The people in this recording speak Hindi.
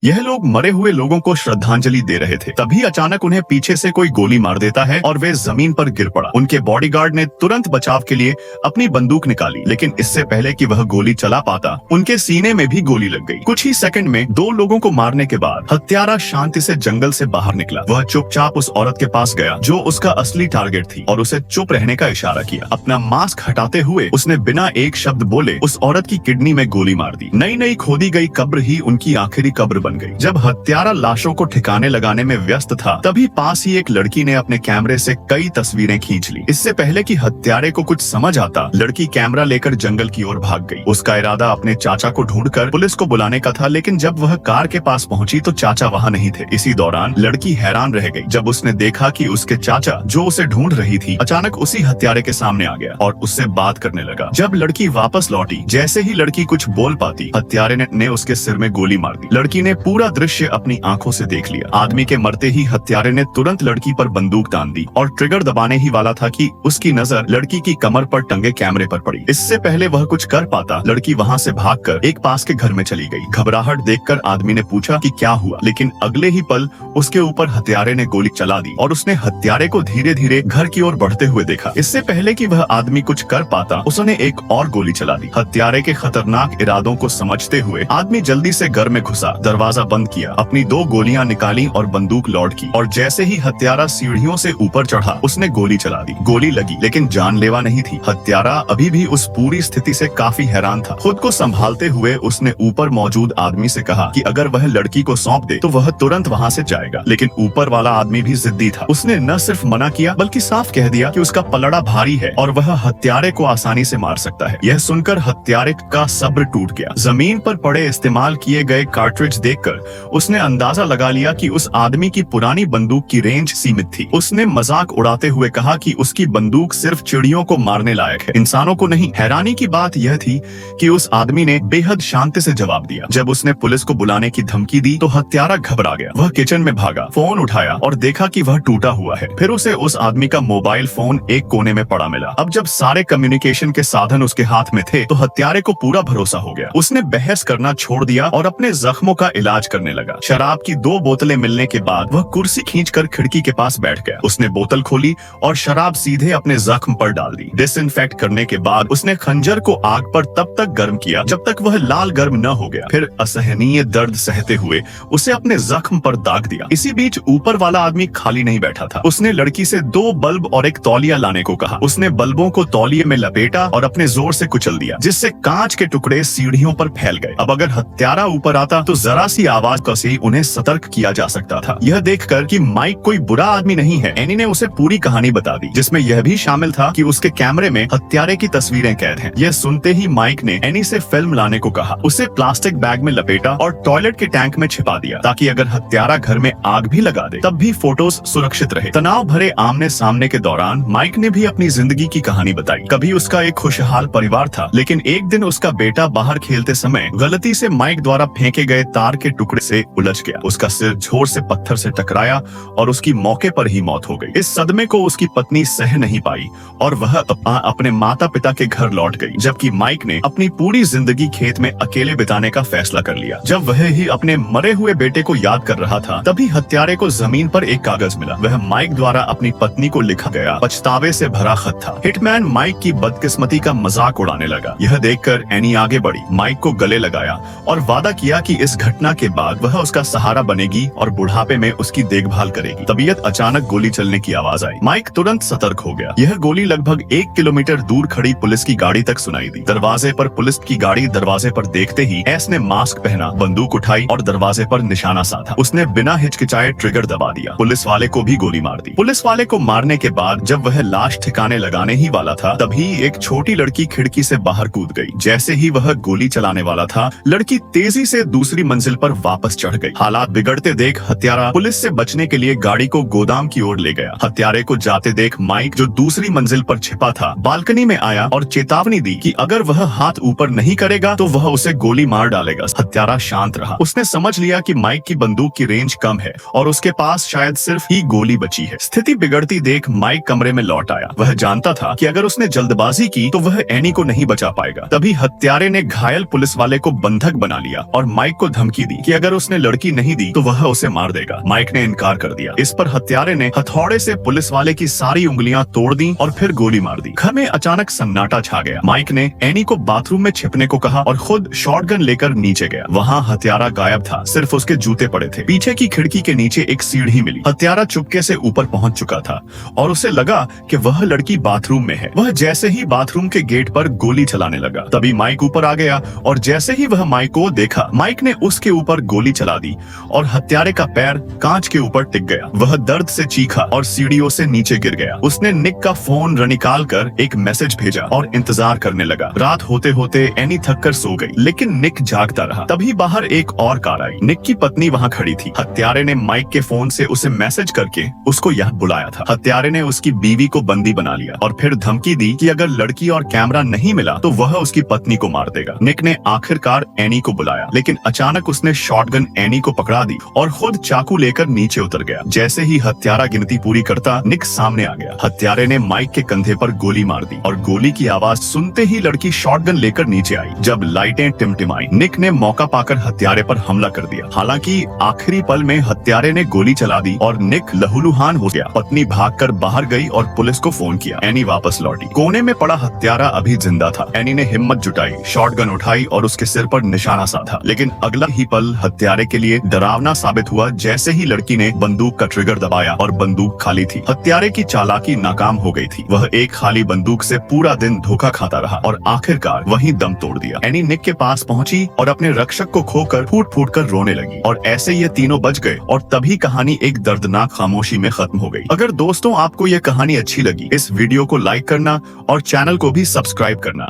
यह लोग मरे हुए लोगों को श्रद्धांजलि दे रहे थे, तभी अचानक उन्हें पीछे से कोई गोली मार देता है और वे जमीन पर गिर पड़ा। उनके बॉडीगार्ड ने तुरंत बचाव के लिए अपनी बंदूक निकाली, लेकिन इससे पहले कि वह गोली चला पाता, उनके सीने में भी गोली लग गई। कुछ ही सेकंड में 2 लोगों को मारने के बाद हत्यारा शांति से जंगल से बाहर निकला। वह चुपचाप उस औरत के पास गया जो उसका असली टारगेट थी और उसे चुप रहने का इशारा किया। अपना मास्क हटाते हुए उसने बिना एक शब्द बोले उस औरत की किडनी में गोली मार दी। नई नई खोदी गई कब्र ही उनकी आखिरी कब्र बन गई। जब हत्यारा लाशों को ठिकाने लगाने में व्यस्त था, तभी पास ही एक लड़की ने अपने कैमरे से कई तस्वीरें खींच ली। इससे पहले कि हत्यारे को कुछ समझ आता, लड़की कैमरा लेकर जंगल की ओर भाग गई। उसका इरादा अपने चाचा को ढूंढकर पुलिस को बुलाने का था, लेकिन जब वह कार के पास पहुंची तो चाचा वहां नहीं थे। इसी दौरान लड़की हैरान रह गई जब उसने देखा कि उसके चाचा जो उसे ढूंढ रही थी अचानक उसी हत्यारे के सामने आ गया और उससे बात करने लगा। जब लड़की वापस लौटी, जैसे ही लड़की कुछ बोल पाती, हत्यारे ने उसके सिर में गोली मार दी। लड़की ने पूरा दृश्य अपनी आंखों से देख लिया। आदमी के मरते ही हत्यारे ने तुरंत लड़की पर बंदूक तान दी और ट्रिगर दबाने ही वाला था कि उसकी नजर लड़की की कमर पर टंगे कैमरे पर पड़ी। इससे पहले वह कुछ कर पाता, लड़की वहां से भागकर एक पास के घर में चली गई। घबराहट देखकर आदमी ने पूछा कि क्या हुआ, लेकिन अगले ही पल उसके ऊपर हत्यारे ने गोली चला दी और उसने हत्यारे को धीरे धीरे घर की ओर बढ़ते हुए देखा। इससे पहले कि वह आदमी कुछ कर पाता, उसने एक और गोली चला दी। हत्यारे के खतरनाक इरादों को समझते हुए आदमी जल्दी से घर में घुसा, दरवाजा बंद किया, अपनी 2 गोलियां निकाली और बंदूक लोड की। और जैसे ही हत्यारा सीढ़ियों से ऊपर चढ़ा, उसने गोली चला दी। गोली लगी, लेकिन जानलेवा नहीं थी। हत्यारा अभी भी उस पूरी स्थिति से काफी हैरान था। खुद को संभालते हुए उसने ऊपर मौजूद आदमी से कहा कि अगर वह लड़की को सौंप दे तो वह तुरंत वहां से जाएगा। लेकिन ऊपर वाला आदमी भी जिद्दी था। उसने न सिर्फ मना किया बल्कि साफ कह दिया कि उसका पलड़ा भारी है और वह हत्यारे को आसानी से मार सकता है। यह सुनकर हत्यारे का सब्र टूट गया। जमीन पर पड़े इस्तेमाल किए गए कार्ट्रिज देखकर उसने अंदाजा लगा लिया कि उस आदमी की पुरानी बंदूक की रेंज सीमित थी। उसने मजाक उड़ाते हुए कहा कि उसकी बंदूक सिर्फ चिड़ियों को मारने लायक है, इंसानों को नहीं। हैरानी की बात यह थी कि उस आदमी ने बेहद शांति से जवाब दिया। जब उसने पुलिस को बुलाने की धमकी दी तो हत्यारा घबरा गया। वह किचन में भागा, फोन उठाया और देखा कि वह टूटा हुआ है। फिर उसे उस आदमी का मोबाइल फोन एक कोने में पड़ा मिला। अब जब सारे कम्युनिकेशन के साधन उसके हाथ में थे तो हत्यारे को पूरा भरोसा हो गया। उसने बहस करना छोड़ दिया और अपने जख्मों का इलाज करने लगा। शराब की 2 बोतलें मिलने के बाद वह कुर्सी खींचकर खिड़की के पास बैठ गया। उसने बोतल खोली और शराब सीधे अपने जख्म पर डाल दी। डिसइंफेक्ट करने के बाद उसने खंजर को आग पर तब तक गर्म किया जब तक वह लाल गर्म न हो गया। फिर असहनीय दर्द सहते हुए उसे अपने जख्म पर दाग दिया। इसी बीच ऊपर वाला आदमी खाली नहीं बैठा था। उसने लड़की से 2 बल्ब और एक तौलिया लाने को कहा। उसने बल्बों को तौलिए में लपेटा और अपने जोर से कुचल दिया, जिससे कांच के टुकड़े सीढ़ियों पर फैल गए। अब अगर हत्यारा ऊपर आता तो जरा सी आवाज से उन्हें सतर्क किया जा सकता था। यह देखकर कि माइक कोई बुरा आदमी नहीं है, एनी ने उसे पूरी कहानी बता दी, जिसमें यह भी शामिल था कि उसके कैमरे में हत्यारे की तस्वीरें कैद हैं। यह सुनते ही माइक ने एनी से फिल्म लाने को कहा। उसे प्लास्टिक बैग में लपेटा और टॉयलेट के टैंक में छिपा दिया, ताकि अगर हत्यारा घर में आग भी लगा दे तब भी फोटोज सुरक्षित रहे। तनाव भरे आमने सामने के दौरान माइक ने भी अपनी जिंदगी की कहानी बताई। कभी उसका एक खुशहाल परिवार था, लेकिन एक दिन उसका बेटा बाहर खेलते समय गलती से माइक द्वारा फेंके गए तार के टुकड़े से उलझ गया। उसका सिर जोर से पत्थर से टकराया और उसकी मौके पर ही मौत हो गई। इस सदमे को उसकी पत्नी सह नहीं पाई और वह अपने माता पिता के घर लौट गई, जबकि माइक ने अपनी पूरी जिंदगी खेत में अकेले बिताने का फैसला कर लिया। जब वह ही अपने मरे हुए बेटे को याद कर रहा था, तभी हत्यारे को जमीन पर एक कागज मिला। वह माइक द्वारा अपनी पत्नी को लिखा गया पछतावे से भरा खत था। हिटमैन माइक की बदकिस्मती का मजाक उड़ाने लगा। यह देखकर एनी आगे बढ़ी, माइक को गले लगाया और वादा किया कि इस घटना के बाद वह उसका सहारा बनेगी और बुढ़ापे में उसकी देखभाल करेगी। तबीयत अचानक गोली चलने की आवाज आई। माइक तुरंत सतर्क हो गया। यह गोली लगभग 1 किलोमीटर दूर खड़ी पुलिस की गाड़ी तक सुनाई दी। दरवाजे पर पुलिस की गाड़ी दरवाजे पर देखते ही एस ने मास्क पहना, बंदूक उठाई और दरवाजे पर निशाना साधा। उसने बिना हिचकिचाए ट्रिगर दबा दिया। पुलिस वाले को भी गोली मार दी। पुलिस वाले को मारने के बाद जब वह लाश ठिकाने लगाने ही वाला था, तभी एक छोटी लड़की खिड़की से बाहर कूद गई। जैसे ही वह गोली चलाने वाला था, लड़की तेजी से दूसरी मंजिल पर वापस चढ़ गई। हालात बिगड़ते देख हत्यारा पुलिस से बचने के लिए गाड़ी को गोदाम की ओर ले गया। हत्यारे को जाते देख माइक, जो दूसरी मंजिल पर छिपा था, बालकनी में आया और चेतावनी दी कि अगर वह हाथ ऊपर नहीं करेगा तो वह उसे गोली मार डालेगा। हत्यारा शांत रहा। उसने समझ लिया कि माइक की बंदूक की रेंज कम है और उसके पास शायद सिर्फ ही गोली बची है। स्थिति बिगड़ती देख माइक कमरे में लौट आया। वह जानता था कि अगर उसने जल्दबाजी की तो वह एनी को नहीं बचा पाएगा। तभी हत्यारे ने घायल पुलिस वाले को बंधक बना लिया और माइक को धमकी दी कि अगर उसने लड़की नहीं दी तो वह उसे मार देगा। माइक ने इनकार कर दिया। इस पर हत्यारे ने हथौड़े से पुलिस वाले की सारी उंगलियां तोड़ दी और फिर गोली मार दी। घर में अचानक सन्नाटा छा गया। माइक ने एनी को बाथरूम में छिपने को कहा और खुद शॉटगन लेकर नीचे गया। वहाँ हत्यारा गायब था, सिर्फ उसके जूते पड़े थे। पीछे की खिड़की के नीचे एक सीढ़ी मिली। हत्यारा चुपके से ऊपर पहुंच चुका था और उसे लगा कि वह लड़की बाथरूम में है। वह जैसे ही बाथरूम के गेट पर गोली चलाने लगा, तभी माइक ऊपर आ गया और जैसे ही वह माइक को देखा, माइक ने उसके ऊपर गोली चला दी और हत्यारे का पैर कांच के ऊपर टिक गया। वह दर्द से चीखा और सीढ़ियों से नीचे गिर गया। उसने निक का फोन निकाल कर एक मैसेज भेजा और इंतजार करने लगा। रात होते होते एनी थककर सो गई, लेकिन निक जागता रहा। तभी बाहर एक और कार आई। निक की पत्नी वहाँ खड़ी थी। हत्यारे ने माइक के फोन से उसे मैसेज करके उसको यहाँ बुलाया था। हत्यारे ने उसकी बीवी को बंदी बना लिया और फिर धमकी दी कि अगर लड़की और कैमरा नहीं मिला तो वह उसकी पत्नी को मार देगा। निक ने आखिरकार एनी को बुलाया, लेकिन अचानक उसने शॉटगन एनी को पकड़ा दी और खुद चाकू लेकर नीचे उतर गया। जैसे ही हत्यारा गिनती पूरी करता, निक सामने आ गया। हत्यारे ने माइक के कंधे पर गोली मार दी और गोली की आवाज सुनते ही लड़की शॉटगन लेकर नीचे आई। जब लाइटें टिमटिमाई, निक ने मौका पाकर हत्यारे पर हमला कर दिया। हालांकि आखिरी पल में हत्यारे ने गोली चला दी और निक लहूलुहान हो गया। पत्नी भागकर बाहर गई और पुलिस को फोन किया। एनी वापस लौटी। कोने में पड़ा हत्यारा अभी जिंदा था। एनी ने हिम्मत जुटाई, शॉटगन उठाई और उसके सिर पर निशाना साधा। लेकिन अगला ही पल हत्यारे के लिए डरावना साबित हुआ जैसे ही लड़की ने बंदूक का ट्रिगर दबाया और बंदूक खाली थी। हत्यारे की चालाकी नाकाम हो गई थी। वह एक खाली बंदूक से पूरा दिन धोखा खाता रहा और आखिरकार वहीं दम तोड़ दिया। एनी निक के पास पहुंची और अपने रक्षक को खोकर फूट फूट कर रोने लगी और ऐसे ये तीनों बच गए और तभी कहानी एक दर्दनाक खामोशी में खत्म हो गई। अगर दोस्तों आपको ये कहानी अच्छी लगी, इस वीडियो को लाइक करना और चैनल को भी सब्सक्राइब करना।